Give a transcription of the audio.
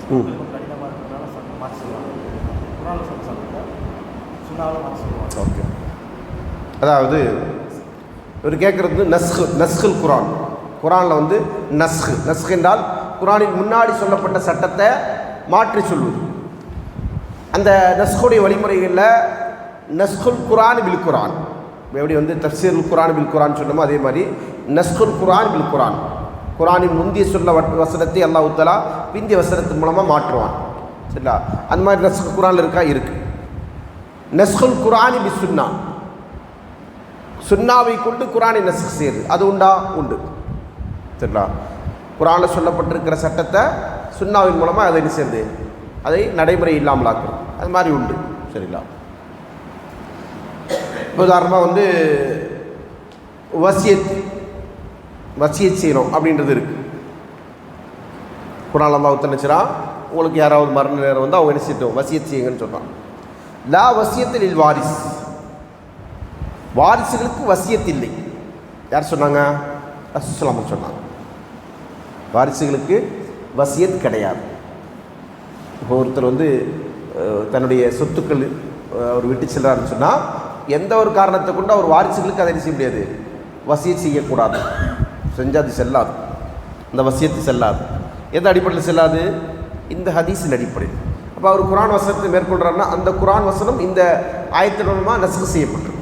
கடினமாக இருக்கிறதுனால மாற்றி சொல்லுவாங்க. குரானில் சொல்ல சட்டத்தை சுன்னாவில் மாற்றி சொல்லுவாங்க. ஓகே, அதாவது இவர் கேட்குறது நஸ்குல் குரான். குரானில் வந்து நஸ்க் என்றால் குரானின் முன்னாடி சொல்லப்பட்ட சட்டத்தை மாற்றி சொல்வது. அந்த நஸ்குடைய வழிமுறைகளில் நஸ்குல் குரான் பில் குரான், எப்படி வந்து தஃசீருல் குரான் பில் குரான் சொன்னமோ அதே மாதிரி நஸ்குல் குரான் பில் குரான், குரானின் முந்திய சொல்ல வசனத்தை அல்லாஹ் தஆலா பிந்திய வசனத்தின் மூலமாக மாற்றுவான். சரிங்களா? அந்த மாதிரி நஸ்குல் குரானில் இருக்கா? இருக்குது. நஸ்குல் குரானி பி சுன்னா, சுன்னாவை கொண்டு குரானை நஸ்க் செய்யுது, அது உண்டா? உண்டு. சரிங்களா? குரானில் சொல்லப்பட்டிருக்கிற சட்டத்தை சுன்னாவின் மூலமாக அதை என்ன செய்யுது, அதை நடைமுறை இல்லாமல் ஆக்குறோம். அது மாதிரி உண்டு. சரிங்களா? உதாரணமாக வந்து வசியத் செய்யணும் அப்படின்றது இருக்குது. குரான் அல்லாஹ் தஆலா உங்களுக்கு யாராவது மரண நேரம் வந்து அவங்க என்ன செய்யட்டும், வசியத் செய்யுங்கன்னு சொல்கிறான். லா வசியத்தில் இல் வாரிஸ், வாரிசுகளுக்கு வசியத் இல்லை. யார் சொன்னாங்க? ரசூலுல்லாஹ் சொன்னாங்க. வாரிசுகளுக்கு வசியத் கிடையாது. இப்போ ஒருத்தர் வந்து தன்னுடைய சொத்துக்கள் அவர் விட்டு செல்றாருன்னு சொன்னால் எந்த ஒரு காரணத்தை கொண்டு அவர் வாரிசுகளுக்கு அதை செய்ய முடியாது, வசியத் செய்யக்கூடாது. செஞ்சால் அது செல்லாது, அந்த வசியத்து செல்லாது. எந்த அடிப்படையில் செல்லாது? இந்த ஹதீஸின் அடிப்படையில். அப்போ அவர் குரான் வசனத்தை மேற்கொள்கிறாருன்னா அந்த குரான் வசனம் இந்த ஆயத்தின் மூலமாக நஸ்க் செய்யப்பட்டிருக்கு.